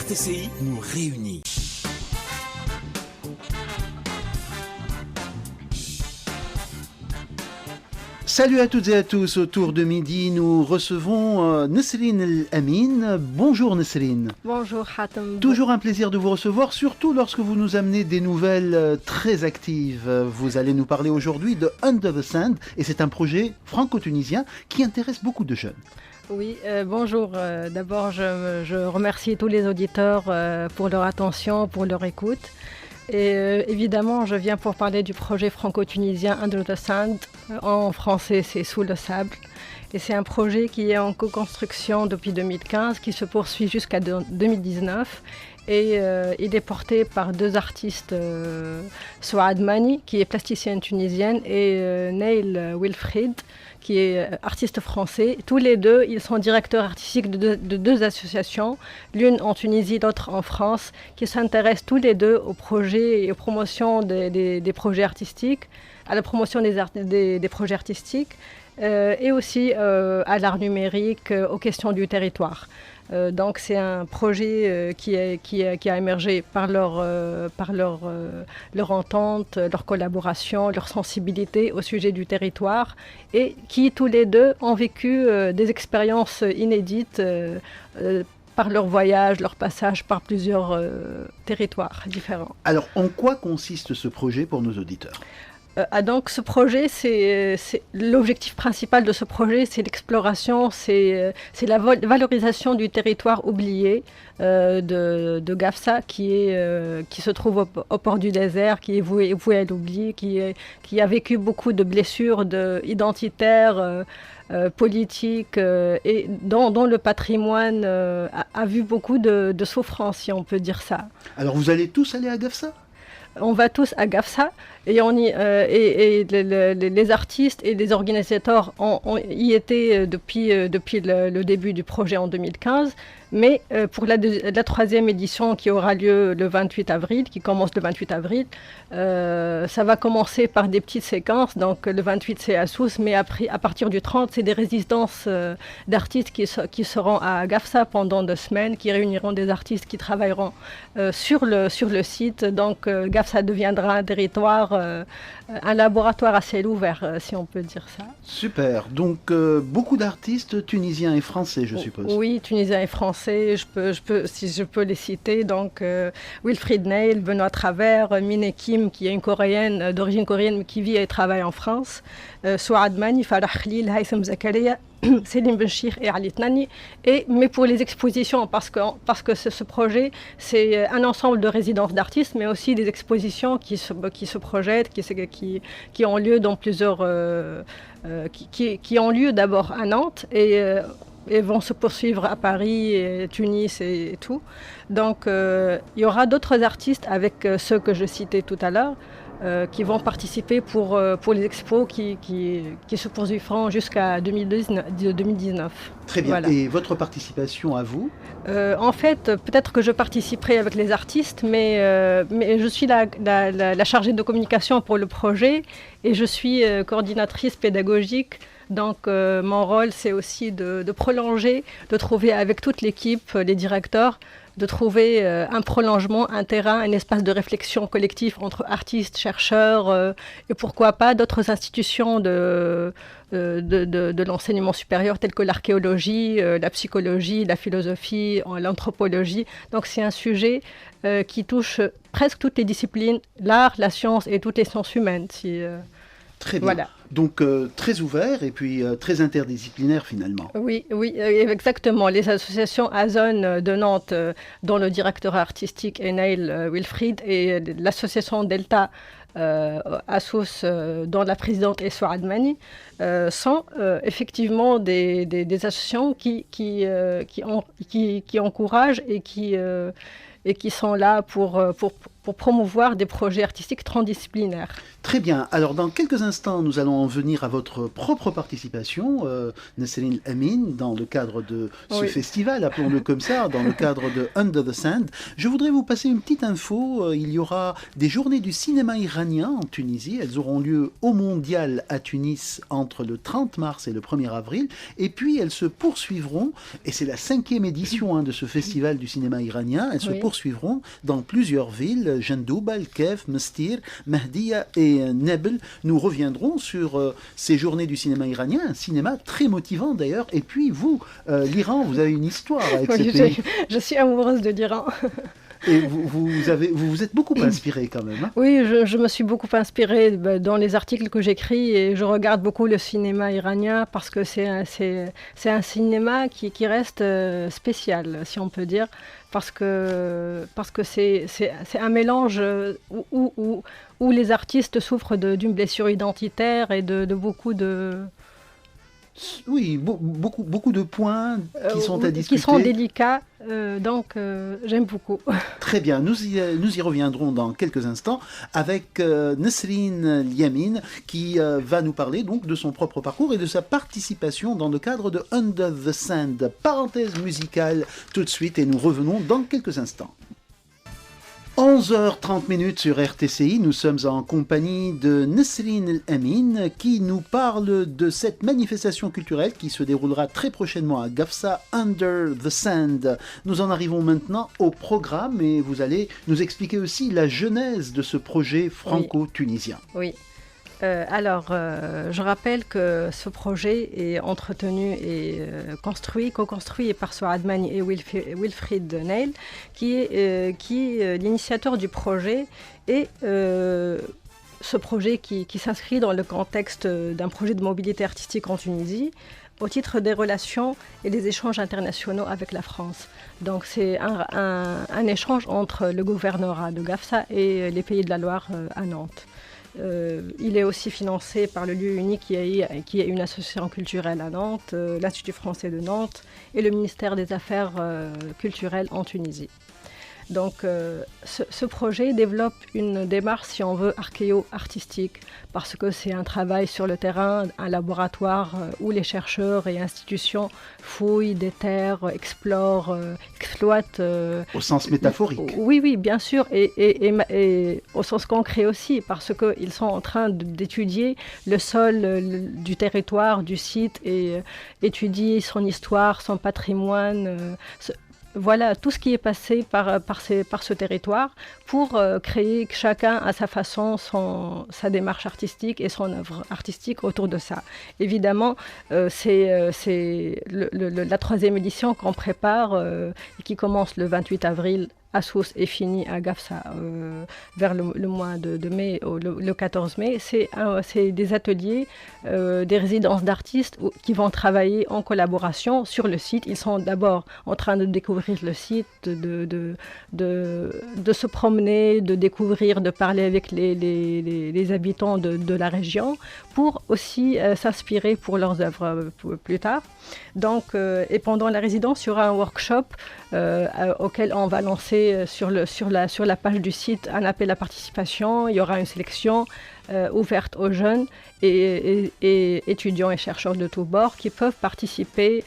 RTCI nous réunit. Salut à toutes et à tous, autour de midi nous recevons Nesrine El-Amin. Bonjour Nesrine. Bonjour Hatem. Toujours un plaisir de vous recevoir, surtout lorsque vous nous amenez des nouvelles très actives. Vous allez nous parler aujourd'hui de Under the Sand et c'est un projet franco-tunisien qui intéresse beaucoup de jeunes. Oui, bonjour. D'abord, je remercie tous les auditeurs pour leur attention, pour leur écoute. Et évidemment, je viens pour parler du projet franco-tunisien Under the Sand. En français, c'est Sous le sable. Et c'est un projet qui est en co-construction depuis 2015, qui se poursuit jusqu'à 2019. Et il est porté par deux artistes, Souad Mani, qui est plasticienne tunisienne, et Neil Wilfried, qui est artiste français. Tous les deux, ils sont directeurs artistiques de deux associations, l'une en Tunisie, l'autre en France, qui s'intéressent tous les deux aux projets et aux promotions des projets artistiques, à la promotion des projets artistiques, et aussi à l'art numérique, aux questions du territoire. Donc c'est un projet qui a émergé par leur entente, leur collaboration, leur sensibilité au sujet du territoire et qui tous les deux ont vécu des expériences inédites par leur voyage, leur passage par plusieurs territoires différents. Alors en quoi consiste ce projet pour nos auditeurs ? Donc ce projet, c'est l'objectif principal de ce projet, c'est l'exploration, c'est la valorisation du territoire oublié de Gafsa qui se trouve au port du désert, qui est voué à l'oubli, qui a vécu beaucoup de blessures identitaires, politiques et dont le patrimoine a vu beaucoup de souffrances, si on peut dire ça. Alors vous allez tous aller à Gafsa ? On va tous à Gafsa et les artistes et les organisateurs y étaient depuis le début du projet en 2015. Mais pour la troisième édition qui aura lieu le 28 avril, qui commence le 28 avril, ça va commencer par des petites séquences. Donc le 28 c'est à Sousse, mais après, à partir du 30 c'est des résidences d'artistes qui seront à Gafsa pendant 2 semaines, qui réuniront des artistes qui travailleront sur le site. Donc Gafsa deviendra un territoire, un laboratoire à ciel ouvert, si on peut dire ça. Super, donc beaucoup d'artistes tunisiens et français je suppose. Oui, tunisiens et français. Si je peux les citer, donc Wilfried Neil, Benoît Travers, Mine Kim, qui est une coréenne d'origine coréenne mais qui vit et travaille en France, Souad Mani, Farah Khalil, Haïssem Zakaria, Selim Benchir et Ali Tnani. Mais pour les expositions, parce que ce projet, c'est un ensemble de résidences d'artistes, mais aussi des expositions qui se projettent, qui ont lieu dans plusieurs... qui ont lieu d'abord à Nantes et vont se poursuivre à Paris, et Tunis et tout. Donc il y aura d'autres artistes avec ceux que je citais tout à l'heure qui vont participer pour les expos qui se poursuivront jusqu'à 2019. Très bien. Voilà. Et votre participation à vous ? En fait, peut-être que je participerai avec les artistes, mais je suis la chargée de communication pour le projet et je suis coordinatrice pédagogique. Donc mon rôle, c'est aussi de prolonger, de trouver avec toute l'équipe, les directeurs, de trouver un prolongement, un terrain, un espace de réflexion collectif entre artistes, chercheurs et pourquoi pas d'autres institutions de l'enseignement supérieur telles que l'archéologie, la psychologie, la philosophie, l'anthropologie. Donc c'est un sujet qui touche presque toutes les disciplines, l'art, la science et toutes les sciences humaines. Très bien. Voilà. Donc très ouvert et puis très interdisciplinaire finalement. Oui, exactement. Les associations Azone de Nantes, dont le directeur artistique est Neil Wilfried, et l'association Delta à Sousse, dont la présidente est Souad Mani, sont effectivement des associations qui encouragent et qui sont là pour pour promouvoir des projets artistiques transdisciplinaires. Très bien. Alors, dans quelques instants, nous allons en venir à votre propre participation, Nesrine Amin, dans le cadre de ce festival, appelons-le comme ça, dans le cadre de Under the Sand. Je voudrais vous passer une petite info. Il y aura des journées du cinéma iranien en Tunisie. Elles auront lieu au Mondial à Tunis entre le 30 mars et le 1er avril. Et puis, elles se poursuivront, et c'est la 5e édition de ce festival du cinéma iranien, elles se poursuivront dans plusieurs villes, Jendouba, Kef, Mestir, Mahdia et Nebel. Nous reviendrons sur ces journées du cinéma iranien, un cinéma très motivant d'ailleurs. Et puis vous, l'Iran, vous avez une histoire avec ce pays. Je suis amoureuse de l'Iran. Et vous êtes beaucoup inspiré quand même. Hein? Oui, je me suis beaucoup inspirée dans les articles que j'écris et je regarde beaucoup le cinéma iranien parce que c'est un cinéma qui reste spécial, si on peut dire, parce que c'est un mélange où les artistes souffrent d'une blessure identitaire et de beaucoup de... Oui, beaucoup de points qui sont à discuter. Qui sont délicats, donc j'aime beaucoup. Très bien, nous y reviendrons dans quelques instants avec Nesrine Amin qui va nous parler donc de son propre parcours et de sa participation dans le cadre de Under the Sand. Parenthèse musicale tout de suite et nous revenons dans quelques instants. 11h30 sur RTCI, nous sommes en compagnie de Nesrine Amin qui nous parle de cette manifestation culturelle qui se déroulera très prochainement à Gafsa, Under the Sand. Nous en arrivons maintenant au programme et vous allez nous expliquer aussi la genèse de ce projet franco-tunisien. Oui. Je rappelle que ce projet est entretenu et co-construit par Souad Mani et Wilfried Neil, qui est l'initiateur du projet. Et ce projet qui s'inscrit dans le contexte d'un projet de mobilité artistique en Tunisie, au titre des relations et des échanges internationaux avec la France. Donc c'est un échange entre le gouvernorat de Gafsa et les Pays de la Loire à Nantes. Il est aussi financé par le lieu unique qui est une association culturelle à Nantes, l'Institut français de Nantes et le ministère des Affaires culturelles en Tunisie. Donc ce projet développe une démarche, si on veut, archéo-artistique, parce que c'est un travail sur le terrain, un laboratoire où les chercheurs et institutions fouillent, déterrent, explorent, exploitent... Au sens métaphorique. Oui, bien sûr, et au sens concret aussi, parce qu'ils sont en train d'étudier le sol du territoire, du site, et étudier son histoire, son patrimoine... Voilà, tout ce qui est passé par ce territoire pour créer chacun à sa façon sa démarche artistique et son œuvre artistique autour de ça. Évidemment, c'est la 3e édition qu'on prépare et qui commence le 28 avril à Sousse et finit à Gafsa vers le mois de mai, le 14 mai. C'est des ateliers, des résidences d'artistes qui vont travailler en collaboration sur le site. Ils sont d'abord en train de découvrir le site, de se promener, de découvrir, de parler avec les habitants de la région pour aussi s'inspirer pour leurs œuvres plus tard. Donc, et pendant la résidence, il y aura un workshop auquel on va lancer sur la page du site un appel à participation. Il y aura une sélection ouverte aux jeunes et étudiants et chercheurs de tous bords qui peuvent participer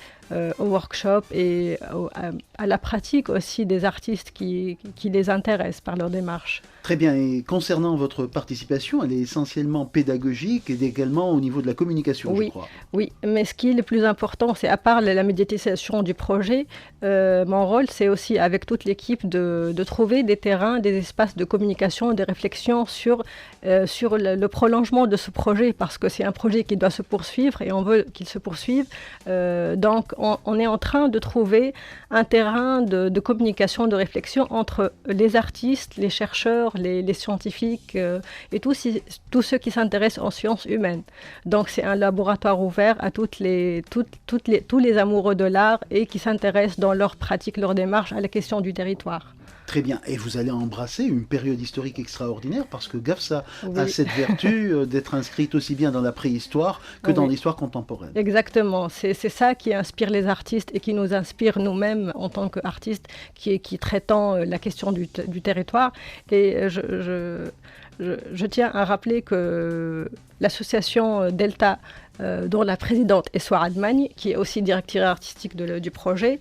au workshop et à la pratique aussi des artistes qui les intéressent par leur démarche. Très bien, et concernant votre participation, elle est essentiellement pédagogique et également au niveau de la communication, je crois. Oui, mais ce qui est le plus important, c'est à part la médiatisation du projet, mon rôle, c'est aussi avec toute l'équipe de trouver des terrains, des espaces de communication, des réflexions sur le prolongement de ce projet, parce que c'est un projet qui doit se poursuivre et on veut qu'il se poursuive. Donc, on est en train de trouver un terrain de communication, de réflexion entre les artistes, les chercheurs, les scientifiques et tous ceux qui s'intéressent aux sciences humaines. Donc c'est un laboratoire ouvert à tous les amoureux de l'art et qui s'intéressent dans leur pratique, leur démarche à la question du territoire. Très bien. Et vous allez embrasser une période historique extraordinaire parce que GAFSA a cette vertu d'être inscrite aussi bien dans la préhistoire que dans l'histoire contemporaine. Exactement. C'est ça qui inspire les artistes et qui nous inspire nous-mêmes en tant qu'artistes qui traitons la question du territoire. Et je tiens à rappeler que l'association Delta, dont la présidente est Souarad Magne, qui est aussi directrice artistique du projet,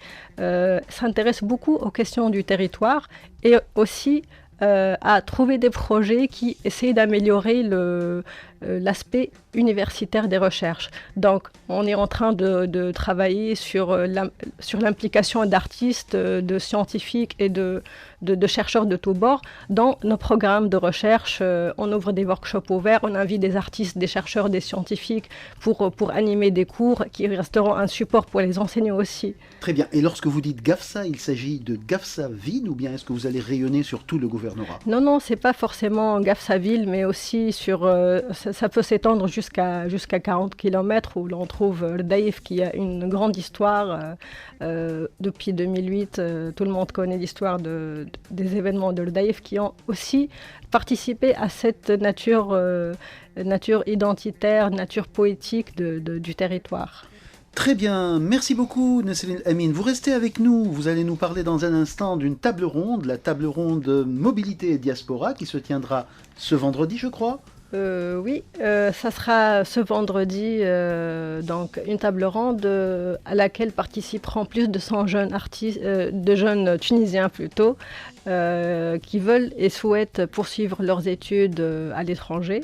s'intéresse beaucoup aux questions du territoire et aussi à trouver des projets qui essayent d'améliorer l'aspect universitaire des recherches. Donc, on est en train de travailler sur l'implication d'artistes, de scientifiques et de chercheurs de tous bords dans nos programmes de recherche. On ouvre des workshops ouverts, on invite des artistes, des chercheurs, des scientifiques pour animer des cours qui resteront un support pour les enseignants aussi. Très bien. Et lorsque vous dites GAFSA, il s'agit de GAFSA Ville ou bien est-ce que vous allez rayonner sur tout le gouvernorat? Non, c'est pas forcément GAFSA Ville, mais aussi ça peut s'étendre jusqu'à 40 km où l'on trouve Rdaïf qui a une grande histoire. Depuis 2008, tout le monde connaît l'histoire des événements de Rdaïf qui ont aussi participé à cette nature identitaire, nature poétique du territoire. Très bien, merci beaucoup Nesrine Amine. Vous restez avec nous, vous allez nous parler dans un instant d'une table ronde, la table ronde Mobilité et Diaspora qui se tiendra ce vendredi je crois. Oui, ça sera ce vendredi, donc une table ronde à laquelle participeront plus de 100 jeunes artistes, de jeunes Tunisiens plutôt, qui veulent et souhaitent poursuivre leurs études à l'étranger.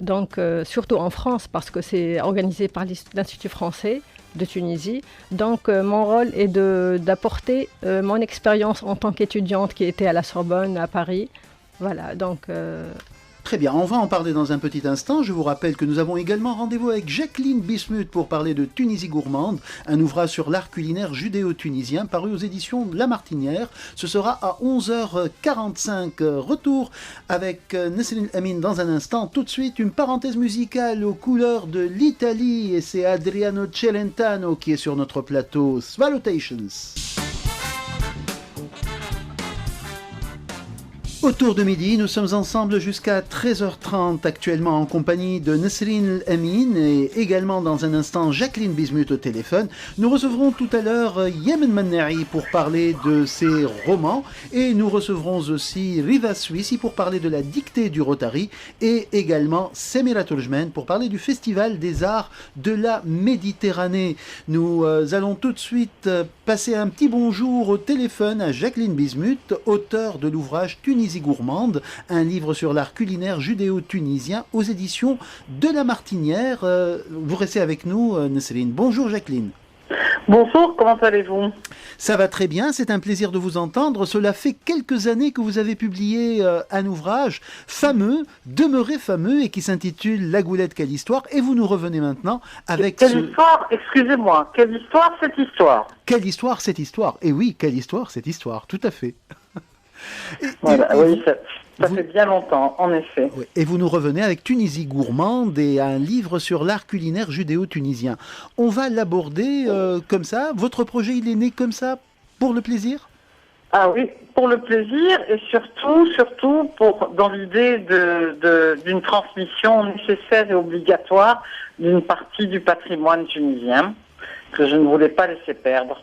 Donc surtout en France parce que c'est organisé par l'Institut français de Tunisie. Donc mon rôle est d'apporter mon expérience en tant qu'étudiante qui était à la Sorbonne à Paris. Voilà, donc... Très bien, on va en parler dans un petit instant. Je vous rappelle que nous avons également rendez-vous avec Jacqueline Bismuth pour parler de Tunisie gourmande, un ouvrage sur l'art culinaire judéo-tunisien paru aux éditions La Martinière. Ce sera à 11h45. Retour avec Nesrine Amine dans un instant. Tout de suite, une parenthèse musicale aux couleurs de l'Italie et c'est Adriano Celentano qui est sur notre plateau. Salutations. Autour de midi, nous sommes ensemble jusqu'à 13h30 actuellement en compagnie de Nesrine Amine et également dans un instant Jacqueline Bismuth au téléphone. Nous recevrons tout à l'heure Yemen Mannari pour parler de ses romans et nous recevrons aussi Riva Suissi pour parler de la dictée du Rotary et également Semira Turjmen pour parler du Festival des Arts de la Méditerranée. Nous allons tout de suite passer un petit bonjour au téléphone à Jacqueline Bismuth, auteure de l'ouvrage Tunisie gourmande, un livre sur l'art culinaire judéo-tunisien aux éditions de La Martinière. Vous restez avec nous, Nesrine. Bonjour Jacqueline. Bonjour, comment allez-vous? Ça va très bien, c'est un plaisir de vous entendre. Cela fait quelques années que vous avez publié un ouvrage fameux, demeuré fameux, et qui s'intitule La Goulette, quelle histoire. Et vous nous revenez maintenant avec Quelle histoire, excusez-moi, quelle histoire cette histoire? Quelle histoire cette histoire? Et oui, quelle histoire cette histoire, tout à fait. Oui, ça fait bien longtemps, en effet. Oui, et vous nous revenez avec Tunisie gourmande et un livre sur l'art culinaire judéo-tunisien. On va l'aborder comme ça. Votre projet, il est né comme ça, pour le plaisir? Ah oui, pour le plaisir et surtout dans l'idée d'une transmission nécessaire et obligatoire d'une partie du patrimoine tunisien que je ne voulais pas laisser perdre.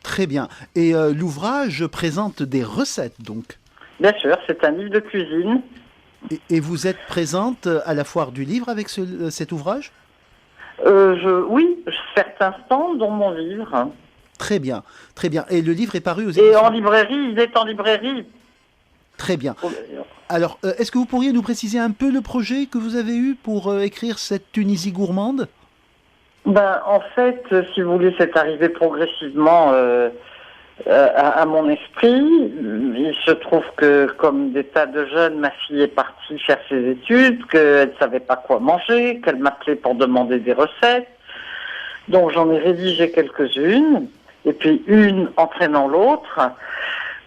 Très bien. Et l'ouvrage présente des recettes, donc? Bien sûr, c'est un livre de cuisine. Et vous êtes présente à la foire du livre avec cet ouvrage? Oui, certains stands, dont mon livre. Très bien, très bien. Et le livre est paru aux éditions... Et en librairie, il est en librairie. Très bien. Alors, est-ce que vous pourriez nous préciser un peu le projet que vous avez eu pour écrire cette Tunisie gourmande? En fait, si vous voulez, c'est arrivé progressivement à mon esprit. Il se trouve que, comme des tas de jeunes, ma fille est partie faire ses études, qu'elle ne savait pas quoi manger, qu'elle m'appelait pour demander des recettes. Donc j'en ai rédigé quelques-unes, et puis une entraînant l'autre.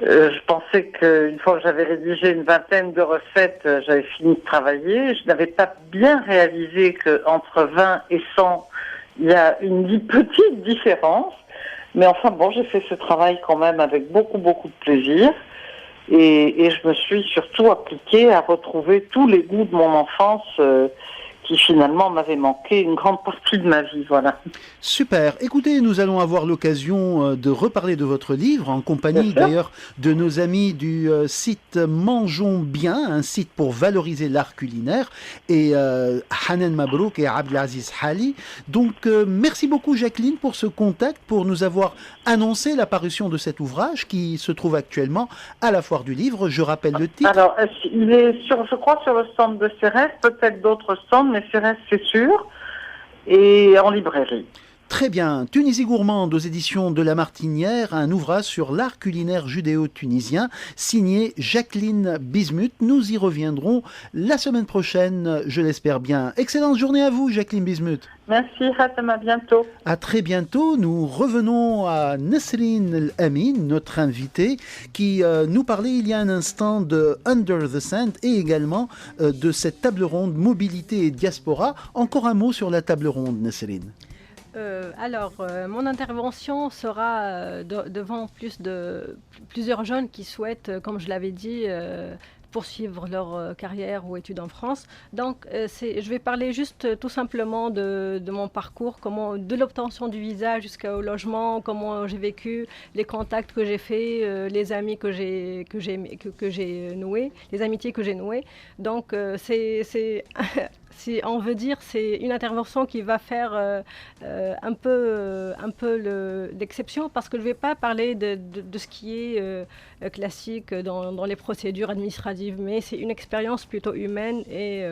Je pensais qu'une fois que j'avais rédigé une vingtaine de recettes, j'avais fini de travailler. Je n'avais pas bien réalisé qu'entre 20 et 100, il y a une petite différence, mais enfin bon, j'ai fait ce travail quand même avec beaucoup de plaisir. Et je me suis surtout appliquée à retrouver tous les goûts de mon enfance qui finalement m'avaient manqué une grande partie de ma vie. Voilà. Super. Écoutez, nous allons avoir l'occasion de reparler de votre livre en compagnie d'ailleurs de nos amis du site Mangeons Bien, un site pour valoriser l'art culinaire, et Hanan Mabrouk et Abdelaziz Hali. Donc merci beaucoup Jacqueline pour ce contact, pour nous avoir annoncé la parution de cet ouvrage qui se trouve actuellement à la Foire du Livre. Je rappelle le titre. Alors, il est je crois sur le stand de Cérès, peut-être d'autres stands, mais Cérès c'est sûr, et en librairie. Très bien. Tunisie gourmande aux éditions de La Martinière, un ouvrage sur l'art culinaire judéo-tunisien, signé Jacqueline Bismuth. Nous y reviendrons la semaine prochaine, je l'espère bien. Excellente journée à vous, Jacqueline Bismuth. Merci, Hatem, à bientôt. À très bientôt. Nous revenons à Nesrine El-Amin, notre invitée, qui nous parlait il y a un instant de Under the Sand et également de cette table ronde mobilité et diaspora. Encore un mot sur la table ronde, Nesrine. Mon intervention sera devant plusieurs jeunes qui souhaitent, comme je l'avais dit, poursuivre leur carrière ou études en France. Donc, je vais parler juste tout simplement de mon parcours, de l'obtention du visa jusqu'au logement, comment j'ai vécu, les contacts que j'ai faits, les amis que j'ai noués, les amitiés que j'ai nouées. Donc, si on veut dire, c'est une intervention qui va faire un peu l'exception, parce que je ne vais pas parler de ce qui est classique dans les procédures administratives, mais c'est une expérience plutôt humaine et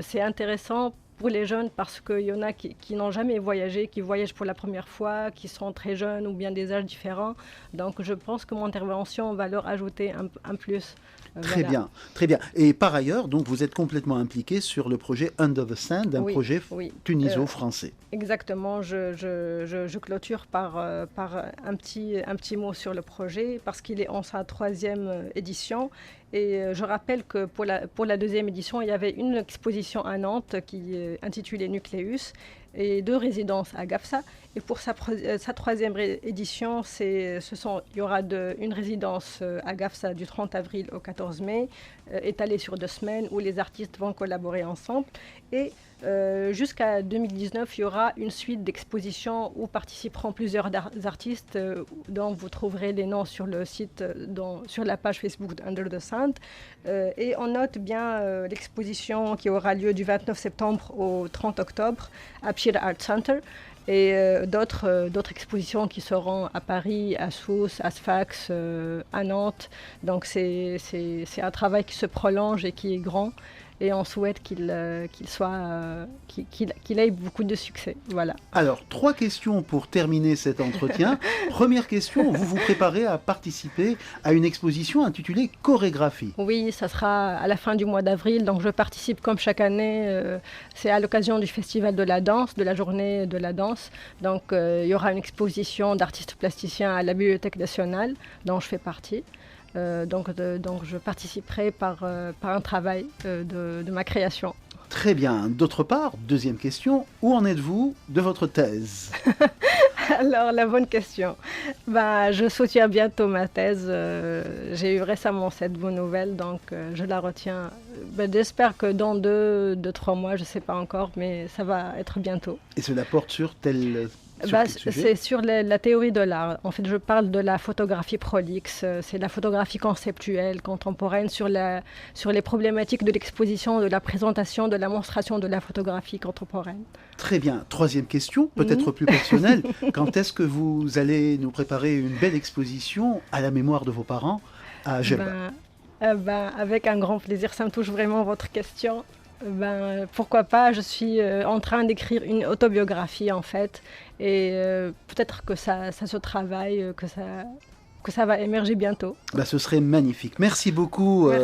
c'est intéressant pour les jeunes parce qu'il y en a qui n'ont jamais voyagé, qui voyagent pour la première fois, qui sont très jeunes ou bien des âges différents. Donc je pense que mon intervention va leur ajouter un plus. Très bien, très bien. Et par ailleurs, donc vous êtes complètement impliqué sur le projet Under the Sand, un projet tuniso-français. Exactement. Je clôture par un petit mot sur le projet parce qu'il est en sa 3e édition. Et je rappelle que pour la 2e édition, il y avait une exposition à Nantes qui est intitulée Nucléus et 2 résidences à Gafsa. Et pour sa 3e édition, il y aura une résidence à Gafsa du 30 avril au 14 mai, étalée sur 2 semaines où les artistes vont collaborer ensemble. Et jusqu'à 2019, il y aura une suite d'expositions où participeront plusieurs artistes dont vous trouverez les noms sur le site, sur la page Facebook d'Under the Sand. Et on note bien l'exposition qui aura lieu du 29 septembre au 30 octobre à Pchir Art Center. Et d'autres expositions qui seront à Paris, à Sousse, à Sfax, à Nantes. Donc c'est un travail qui se prolonge et qui est grand. Et on souhaite qu'il ait beaucoup de succès. Voilà. Alors, 3 questions pour terminer cet entretien. Première question, vous vous préparez à participer à une exposition intitulée Chorégraphie. Oui, ça sera à la fin du mois d'avril. Donc, je participe comme chaque année. C'est à l'occasion du Festival de la danse, de la journée de la danse. Donc, il y aura une exposition d'artistes plasticiens à la Bibliothèque nationale, dont je fais partie. Donc je participerai par un travail de ma création. Très bien. D'autre part, 2e question, où en êtes-vous de votre thèse? Alors, la bonne question. Je soutiens bientôt ma thèse. J'ai eu récemment cette bonne nouvelle, donc je la retiens. J'espère que dans 2-3 mois, je ne sais pas encore, mais ça va être bientôt. Et cela porte sur quel sujet? C'est sur la théorie de l'art. En fait, je parle de la photographie prolixe. C'est la photographie conceptuelle, contemporaine, sur les problématiques de l'exposition, de la présentation, de la monstration de la photographie contemporaine. Très bien. 3e question, peut-être plus personnelle. Quand est-ce que vous allez nous préparer une belle exposition à la mémoire de vos parents à Djerba? Avec un grand plaisir. Ça me touche vraiment votre question. Pourquoi pas, je suis en train d'écrire une autobiographie en fait, et peut-être que ça se travaille, que ça va émerger bientôt. Ce serait magnifique. Merci beaucoup.